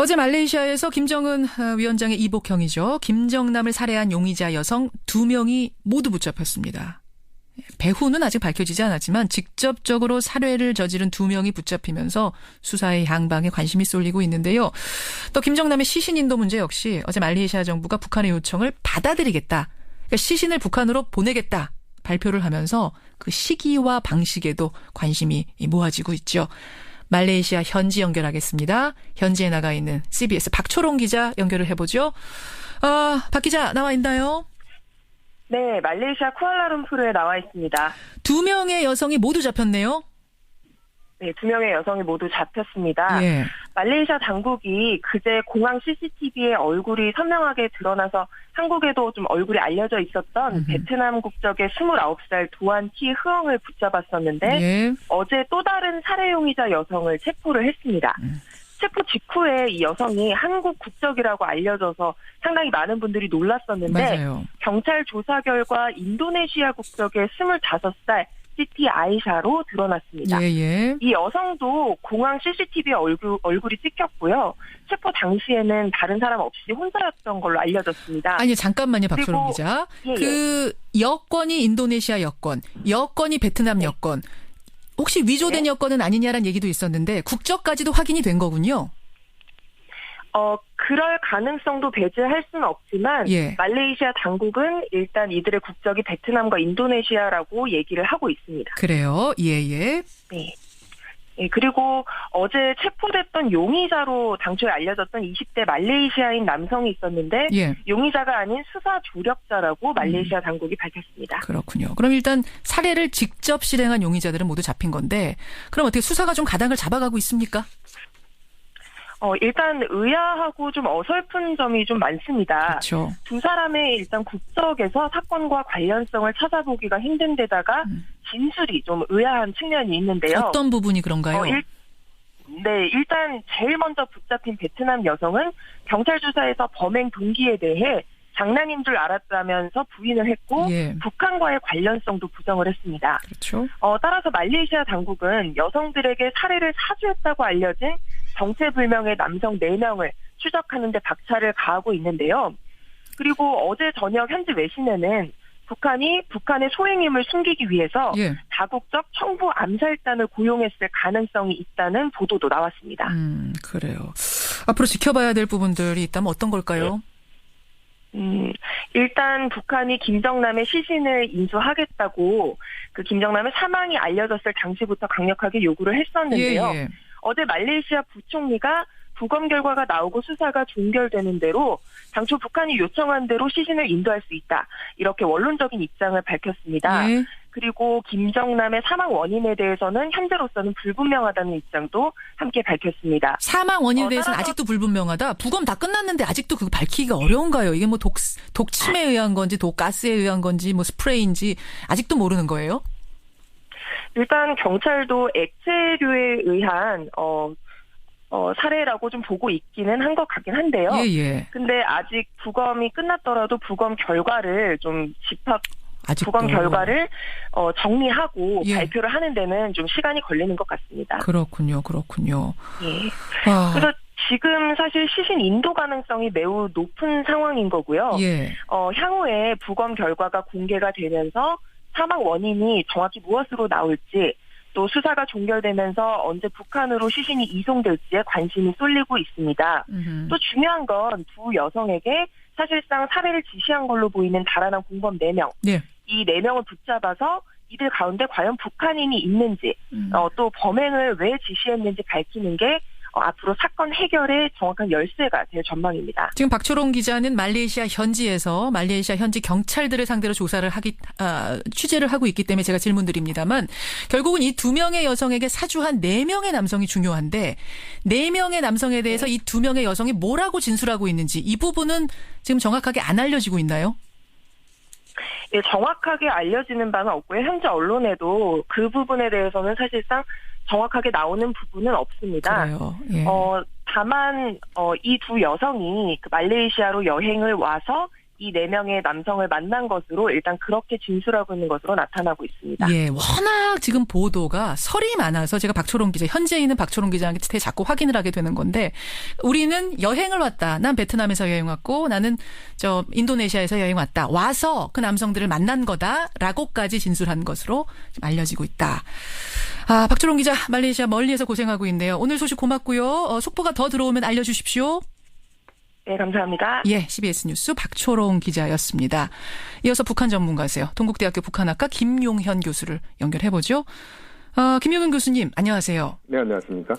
어제 말레이시아에서 김정은 위원장의 이복형이죠. 김정남을 살해한 용의자 여성 2명이 모두 붙잡혔습니다. 배후는 아직 밝혀지지 않았지만 직접적으로 살해를 저지른 2명이 붙잡히면서 수사의 양방에 관심이 쏠리고 있는데요. 또 김정남의 시신 인도 문제 역시 어제 말레이시아 정부가 북한의 요청을 받아들이겠다. 그러니까 시신을 북한으로 보내겠다. 발표를 하면서 그 시기와 방식에도 관심이 모아지고 있죠. 말레이시아 현지 연결하겠습니다. 현지에 나가 있는 CBS 박초롱 기자 연결을 해보죠. 박 기자 나와 있나요? 네, 말레이시아 쿠알라룸푸르에 나와 있습니다. 2명의 여성이 모두 잡혔네요. 네, 2명의 여성이 모두 잡혔습니다. 예. 말레이시아 당국이 그제 공항 CCTV에 얼굴이 선명하게 드러나서 한국에도 좀 얼굴이 알려져 있었던 베트남 국적의 29살 도안 티 흐엉을 붙잡았었는데 예. 어제 또 다른 살해 용의자 여성을 체포를 했습니다. 체포 직후에 이 여성이 한국 국적이라고 알려져서 상당히 많은 분들이 놀랐었는데 맞아요. 경찰 조사 결과 인도네시아 국적의 25살 시티 아이샤로 드러났습니다. 예. 이 여성도 공항 CCTV에 얼굴이 찍혔고요. 체포 당시에는 다른 사람 없이 혼자였던 걸로 알려졌습니다. 아니 잠깐만요, 박초롱 기자. 예. 그 여권이 인도네시아 여권이 베트남 여권. 혹시 위조된 여권은 아니냐라는 얘기도 있었는데 국적까지도 확인이 된 거군요. 그럴 가능성도 배제할 수는 없지만 예. 말레이시아 당국은 일단 이들의 국적이 베트남과 인도네시아라고 얘기를 하고 있습니다. 그래요. 예. 네. 예, 그리고 어제 체포됐던 용의자로 당초에 알려졌던 20대 말레이시아인 남성이 있었는데 예. 용의자가 아닌 수사 조력자라고 말레이시아 당국이 밝혔습니다. 그렇군요. 그럼 일단 살해를 직접 실행한 용의자들은 모두 잡힌 건데 그럼 어떻게 수사가 좀 가닥을 잡아가고 있습니까? 일단 의아하고 좀 어설픈 점이 좀 많습니다. 그렇죠. 두 사람의 일단 국적에서 사건과 관련성을 찾아보기가 힘든 데다가 진술이 좀 의아한 측면이 있는데요. 어떤 부분이 그런가요? 일단 제일 먼저 붙잡힌 베트남 여성은 경찰 조사에서 범행 동기에 대해 장난인 줄 알았다면서 부인을 했고 예. 북한과의 관련성도 부정을 했습니다. 그렇죠. 따라서 말레이시아 당국은 여성들에게 살해를 사주했다고 알려진 정체불명의 남성 4명을 추적하는 데 박차를 가하고 있는데요. 그리고 어제 저녁 현지 외신에는 북한이 북한의 소행임을 숨기기 위해서 예. 다국적 청부 암살단을 고용했을 가능성이 있다는 보도도 나왔습니다. 그래요. 앞으로 지켜봐야 될 부분들이 있다면 어떤 걸까요? 일단 북한이 김정남의 시신을 인수하겠다고 그 김정남의 사망이 알려졌을 당시부터 강력하게 요구를 했었는데요. 예. 어제 말레이시아 부총리가 부검 결과가 나오고 수사가 종결되는 대로 당초 북한이 요청한 대로 시신을 인도할 수 있다. 이렇게 원론적인 입장을 밝혔습니다. 예. 그리고 김정남의 사망 원인에 대해서는 현재로서는 불분명하다는 입장도 함께 밝혔습니다. 사망 원인에 대해서는 아직도 불분명하다. 부검 다 끝났는데 아직도 그거 밝히기가 어려운가요? 이게 뭐 독침에 의한 건지 독가스에 의한 건지 뭐 스프레이인지 아직도 모르는 거예요? 일단 경찰도 액체류에 의한 살해라고 좀 보고 있기는 한 것 같긴 한데요. 예. 근데 아직 부검이 끝났더라도 부검 결과를 좀 아직도. 부검 결과를 정리하고 예. 발표를 하는 데는 좀 시간이 걸리는 것 같습니다. 그렇군요. 예. 그래서 지금 사실 시신 인도 가능성이 매우 높은 상황인 거고요. 예. 향후에 부검 결과가 공개가 되면서 사망 원인이 정확히 무엇으로 나올지 또 수사가 종결되면서 언제 북한으로 시신이 이송될지에 관심이 쏠리고 있습니다. 또 중요한 건 두 여성에게 사실상 살해를 지시한 걸로 보이는 달아난 공범 4명. 예. 이 4명을 붙잡아서 이들 가운데 과연 북한인이 있는지 또 범행을 왜 지시했는지 밝히는 게 앞으로 사건 해결의 정확한 열쇠가 될 전망입니다. 지금 박초롱 기자는 말레이시아 현지에서 말레이시아 현지 경찰들을 상대로 조사를 취재를 하고 있기 때문에 제가 질문드립니다만 결국은 이 2명의 여성에게 사주한 4명의 남성이 중요한데 4명의 남성에 대해서 이 2명의 여성이 뭐라고 진술하고 있는지 이 부분은 지금 정확하게 안 알려지고 있나요? 예, 정확하게 알려지는 바는 없고요. 현재 언론에도 그 부분에 대해서는 사실상 정확하게 나오는 부분은 없습니다. 그래요. 예. 다만 이 두 여성이 그 말레이시아로 여행을 와서 이 4명의 남성을 만난 것으로 일단 그렇게 진술하고 있는 것으로 나타나고 있습니다. 예, 워낙 지금 보도가 설이 많아서 제가 박초롱 기자, 현재 있는 박초롱 기자한테 자꾸 확인을 하게 되는 건데 우리는 여행을 왔다. 난 베트남에서 여행 왔고 나는 인도네시아에서 여행 왔다. 와서 그 남성들을 만난 거다라고까지 진술한 것으로 지금 알려지고 있다. 아, 박초롱 기자, 말레이시아 멀리에서 고생하고 있네요. 오늘 소식 고맙고요. 속보가 더 들어오면 알려주십시오. 네, 감사합니다. 예, CBS 뉴스 박초롱 기자였습니다. 이어서 북한 전문가세요. 동국대학교 북한학과 김용현 교수를 연결해보죠. 김용현 교수님, 안녕하세요. 네, 안녕하십니까.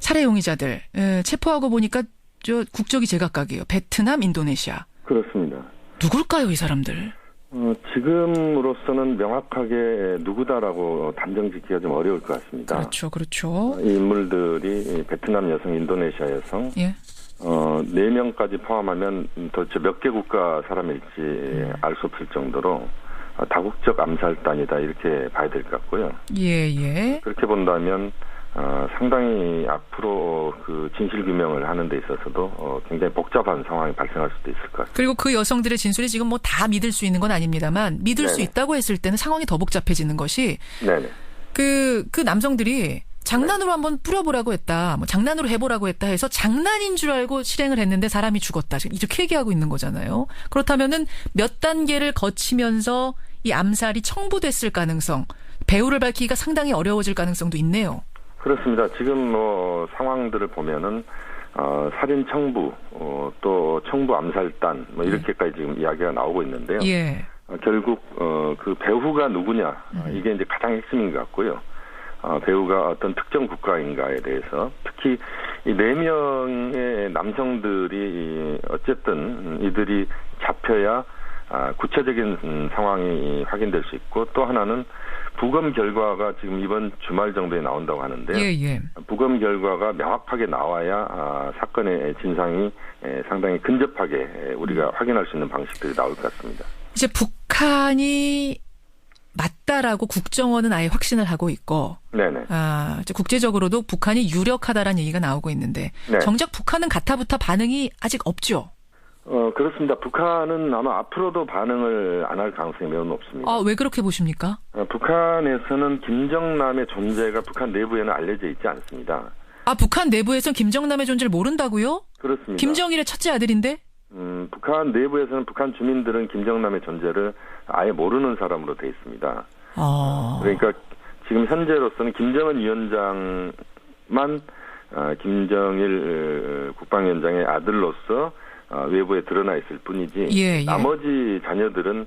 살해 용의자들 체포하고 보니까 국적이 제각각이에요. 베트남, 인도네시아. 그렇습니다. 누굴까요, 이 사람들? 지금으로서는 명확하게 누구다라고 단정짓기가 좀 어려울 것 같습니다. 그렇죠, 그렇죠. 이 인물들이 베트남 여성, 인도네시아 여성, 예. 4명까지 포함하면 도대체 몇 개 국가 사람일지 알 수 없을 정도로 다국적 암살단이다 이렇게 봐야 될 것 같고요. 예. 그렇게 본다면 상당히 앞으로 그 진실 규명을 하는 데 있어서도 굉장히 복잡한 상황이 발생할 수도 있을 것 같습니다. 그리고 그 여성들의 진술이 지금 뭐 다 믿을 수 있는 건 아닙니다만 믿을 네네. 수 있다고 했을 때는 상황이 더 복잡해지는 것이 네네. 그 남성들이 장난으로 한번 뿌려보라고 했다. 뭐 장난으로 해보라고 했다 해서 장난인 줄 알고 실행을 했는데 사람이 죽었다. 지금 이렇게 얘기하고 있는 거잖아요. 그렇다면은 몇 단계를 거치면서 이 암살이 청부됐을 가능성, 배후를 밝히기가 상당히 어려워질 가능성도 있네요. 그렇습니다. 지금 상황들을 보면은 살인 청부, 또 청부 암살단 이렇게까지 지금 이야기가 나오고 있는데요. 예. 결국 그 배후가 누구냐 이게 이제 가장 핵심인 것 같고요. 배후가 어떤 특정 국가인가에 대해서 특히 이 4명의 남성들이 어쨌든 이들이 잡혀야 구체적인 상황이 확인될 수 있고 또 하나는 부검 결과가 지금 이번 주말 정도에 나온다고 하는데요. 예. 부검 결과가 명확하게 나와야 사건의 진상이 상당히 근접하게 우리가 확인할 수 있는 방식들이 나올 것 같습니다. 이제 북한이 맞다라고 국정원은 아예 확신을 하고 있고, 네네. 이제 국제적으로도 북한이 유력하다라는 얘기가 나오고 있는데, 네. 정작 북한은 가타부타 반응이 아직 없죠. 그렇습니다. 북한은 아마 앞으로도 반응을 안 할 가능성이 매우 높습니다. 왜 그렇게 보십니까? 북한에서는 김정남의 존재가 북한 내부에는 알려져 있지 않습니다. 북한 내부에서는 김정남의 존재를 모른다고요? 그렇습니다. 김정일의 첫째 아들인데? 북한 내부에서는 북한 주민들은 김정남의 존재를 아예 모르는 사람으로 돼 있습니다. 그러니까 지금 현재로서는 김정은 위원장만 김정일 국방위원장의 아들로서 외부에 드러나 있을 뿐이지 예. 나머지 자녀들은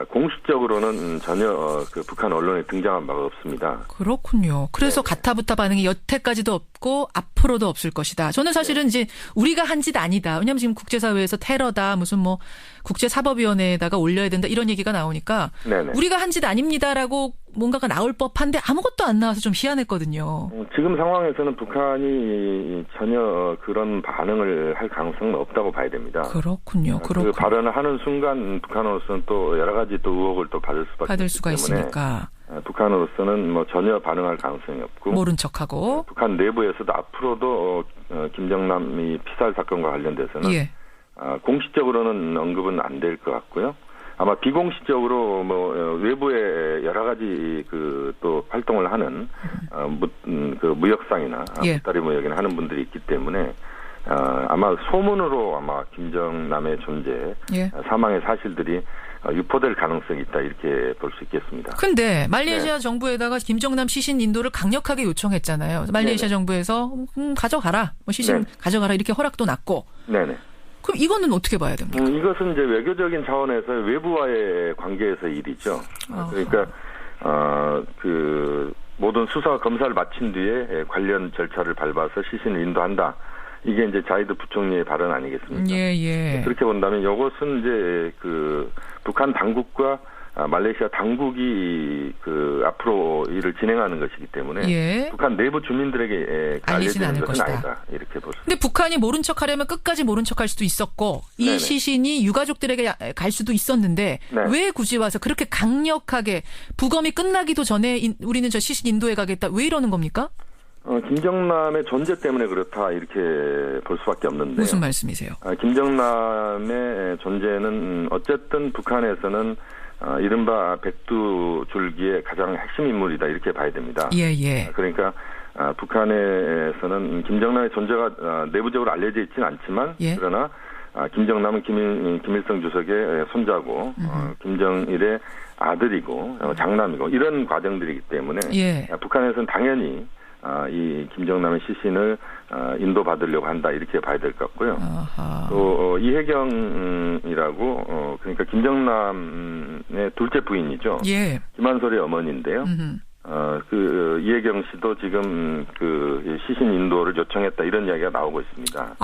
공식적으로는 전혀 그 북한 언론에 등장한 바가 없습니다. 그렇군요. 그래서 네. 가타부타 반응이 여태까지도 없고 앞으로도 없을 것이다. 저는 사실은 이제 우리가 한 짓 아니다. 왜냐하면 지금 국제사회에서 테러다 무슨 뭐 국제사법위원회에다가 올려야 된다 이런 얘기가 나오니까 네네. 우리가 한 짓 아닙니다라고 뭔가가 나올 법한데 아무것도 안 나와서 좀 희한했거든요. 지금 상황에서는 북한이 전혀 그런 반응을 할 가능성은 없다고 봐야 됩니다. 그렇군요. 그 발언을 하는 순간 북한으로서는 또 여러 가지 또 의혹을 또 받을 수가 있으니까 북한으로서는 뭐 전혀 반응할 가능성이 없고 모른 척하고 북한 내부에서도 앞으로도 김정남이 피살 사건과 관련돼서는 예. 공식적으로는 언급은 안 될 것 같고요. 아마 비공식적으로 뭐 외부에 여러 가지 그 또 활동을 하는 그 무역상이나 예. 무다리 무역이나 하는 분들이 있기 때문에 아마 소문으로 아마 김정남의 존재, 예. 사망의 사실들이 유포될 가능성이 있다 이렇게 볼 수 있겠습니다. 근데 말레이시아 정부에다가 김정남 시신 인도를 강력하게 요청했잖아요. 말레이시아 네네. 정부에서 가져가라, 뭐 시신 가져가라 이렇게 허락도 났고. 네네. 그럼 이거는 어떻게 봐야 됩니까? 이것은 이제 외교적인 차원에서 외부와의 관계에서의 일이죠. 그러니까 그 모든 수사 검사를 마친 뒤에 관련 절차를 밟아서 시신을 인도한다. 이게 이제 자이드 부총리의 발언 아니겠습니까? 예. 그렇게 본다면 이것은 이제 그 북한 당국과 말레이시아 당국이 그 앞으로 일을 진행하는 것이기 때문에 예. 북한 내부 주민들에게 알리진 않을 것은 것이다. 아니다. 이렇게 볼 수. 근데 북한이 모른 척하려면 끝까지 모른 척할 수도 있었고 이 네네. 시신이 유가족들에게 갈 수도 있었는데 네. 왜 굳이 와서 그렇게 강력하게 부검이 끝나기도 전에 우리는 저 시신 인도에 가겠다 왜 이러는 겁니까? 김정남의 존재 때문에 그렇다 이렇게 볼 수밖에 없는데요. 무슨 말씀이세요? 김정남의 존재는 어쨌든 북한에서는 이른바 백두줄기의 가장 핵심 인물이다 이렇게 봐야 됩니다. 예. 그러니까 북한에서는 김정남의 존재가 내부적으로 알려져 있지는 않지만 예. 그러나 김정남은 김일성 주석의 손자고 김정일의 아들이고 장남이고 이런 과정들이기 때문에 예. 북한에서는 당연히 이 김정남의 시신을 인도받으려고 한다 이렇게 봐야 될 것 같고요. 아하. 또 이혜경이라고 그러니까 김정남의 둘째 부인이죠. 예. 김한솔의 어머니인데요. 그 이혜경 씨도 지금 그 시신 인도를 요청했다 이런 이야기가 나오고 있습니다.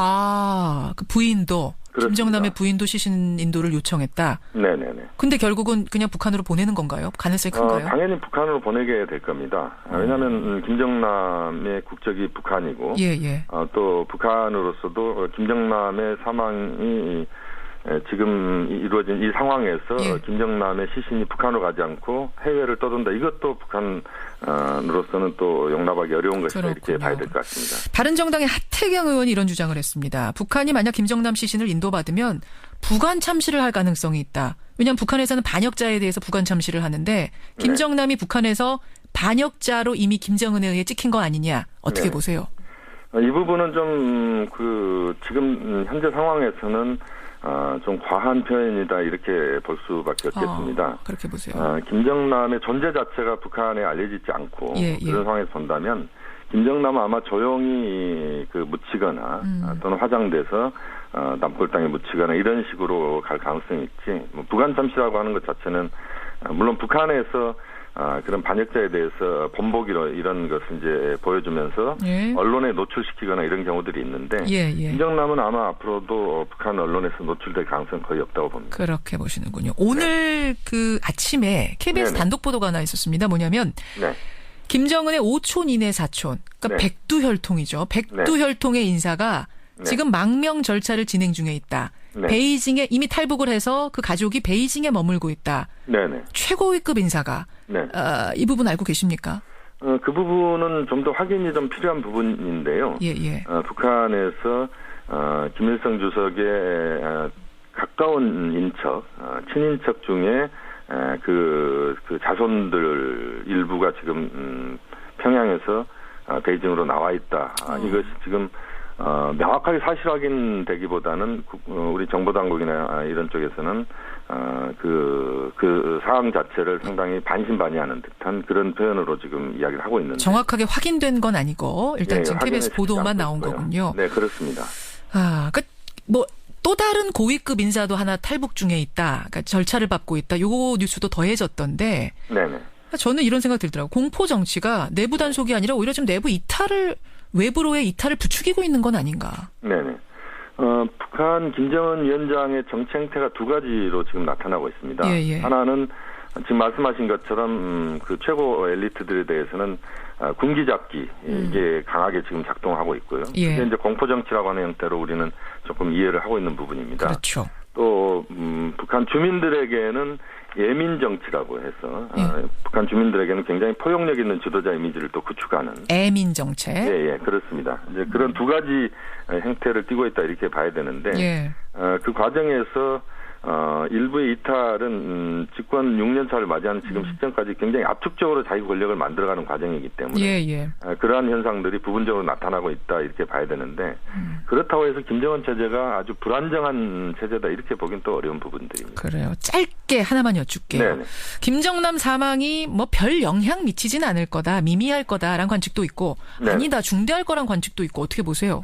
그 부인도 그렇습니다. 김정남의 부인도 시신 인도를 요청했다. 네네네. 근데 결국은 그냥 북한으로 보내는 건가요? 가능성이 큰가요? 당연히 북한으로 보내게 될 겁니다. 왜냐하면 김정남의 국적이 북한이고, 예. 또 북한으로서도 김정남의 사망이 지금 이루어진 이 상황에서 예. 김정남의 시신이 북한으로 가지 않고 해외를 떠돈다. 이것도 북한으로서는 또 용납하기 어려운 것이다 그렇군요. 이렇게 봐야 될 것 같습니다. 바른정당의 하태경 의원이 이런 주장을 했습니다. 북한이 만약 김정남 시신을 인도받으면 부관 참시를 할 가능성이 있다. 왜냐하면 북한에서는 반역자에 대해서 부관 참시를 하는데 김정남이 북한에서 반역자로 이미 김정은에 의해 찍힌 거 아니냐. 어떻게 네. 보세요? 이 부분은 좀 지금 현재 상황에서는 좀 과한 표현이다 이렇게 볼 수밖에 없겠습니다. 그렇게 보세요. 김정남의 존재 자체가 북한에 알려지지 않고 예. 그런 상황에서 본다면 김정남은 아마 조용히 묻히거나 또는 화장돼서 남골 땅에 묻히거나 이런 식으로 갈 가능성이 있지. 부관 참시라고 하는 것 자체는 물론 북한에서 그런 반역자에 대해서 본보기로 이런 것을 이제 보여주면서 예. 언론에 노출시키거나 이런 경우들이 있는데 예. 김정남은 아마 앞으로도 북한 언론에서 노출될 가능성은 거의 없다고 봅니다. 그렇게 보시는군요. 오늘 그 아침에 KBS 네네. 단독 보도가 하나 있었습니다. 뭐냐면 네. 김정은의 5촌 이내 4촌, 그러니까 네. 백두혈통이죠. 백두혈통의 인사가 지금 망명 절차를 진행 중에 있다. 네. 베이징에 이미 탈북을 해서 그 가족이 베이징에 머물고 있다. 네네. 최고위급 인사가 네. 이 부분 알고 계십니까? 그 부분은 좀 더 확인이 좀 필요한 부분인데요. 예. 북한에서 김일성 주석의 가까운 인척, 친인척 중에 그 자손들 일부가 지금 평양에서 베이징으로 나와 있다. 이것이 지금 명확하게 사실 확인되기보다는 우리 정보당국이나 이런 쪽에서는 그 상황 자체를 상당히 반신반의하는 듯한 그런 표현으로 지금 이야기를 하고 있는데 정확하게 확인된 건 아니고 일단 지금 KBS 보도만 나온 있고요. 거군요. 네, 그렇습니다. 또 다른 고위급 인사도 하나 탈북 중에 있다. 그러니까 절차를 밟고 있다. 요거 뉴스도 더해졌던데. 네네. 저는 이런 생각 들더라고요. 공포 정치가 내부 단속이 아니라 오히려 좀 내부 이탈을 외부로의 이탈을 부추기고 있는 건 아닌가. 네네. 북한 김정은 위원장의 정치 행태가 두 가지로 지금 나타나고 있습니다. 예. 하나는 지금 말씀하신 것처럼 그 최고 엘리트들에 대해서는 군기 잡기 이게 강하게 지금 작동하고 있고요. 예. 그게 이제 공포 정치라고 하는 형태로 우리는 조금 이해를 하고 있는 부분입니다. 그렇죠. 또 북한 주민들에게는 예민 정치라고 해서 북한 주민들에게는 굉장히 포용력 있는 지도자 이미지를 또 구축하는 애민 정책. 예, 그렇습니다. 이제 그런 두 가지 형태를 띠고 있다 이렇게 봐야 되는데 예. 그 과정에서 일부의 이탈은 집권 6년 차를 맞이하는 지금 시점까지 굉장히 압축적으로 자기 권력을 만들어가는 과정이기 때문에 예. 그러한 현상들이 부분적으로 나타나고 있다 이렇게 봐야 되는데 그렇다고 해서 김정은 체제가 아주 불안정한 체제다 이렇게 보긴 또 어려운 부분들입니다. 그래요. 짧게 하나만 여쭙게요. 네네. 김정남 사망이 뭐 별 영향 미치진 않을 거다. 미미할 거다라는 관측도 있고 네. 아니다. 중대할 거란 관측도 있고 어떻게 보세요?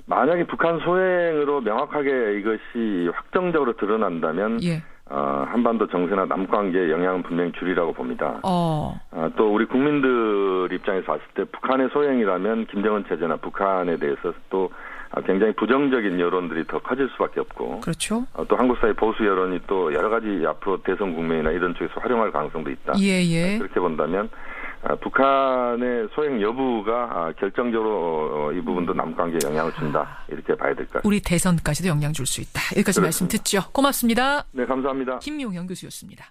만약에 북한 소행으로 명확하게 이것이 확정적으로 드러난다면 예. 한반도 정세나 남관계에 영향은 분명히 줄이라고 봅니다. 또 우리 국민들 입장에서 봤을 때 북한의 소행이라면 김정은 체제나 북한에 대해서 또 굉장히 부정적인 여론들이 더 커질 수밖에 없고 그렇죠. 또 한국 사회 보수 여론이 또 여러 가지 앞으로 대선 국면이나 이런 쪽에서 활용할 가능성도 있다. 예. 그렇게 본다면 북한의 소행 여부가 결정적으로 이 부분도 남관계에 영향을 준다. 이렇게 봐야 될 것 같습니다. 우리 대선까지도 영향 줄 수 있다. 여기까지 그렇습니다. 말씀 듣죠. 고맙습니다. 네, 감사합니다. 김용현 교수였습니다.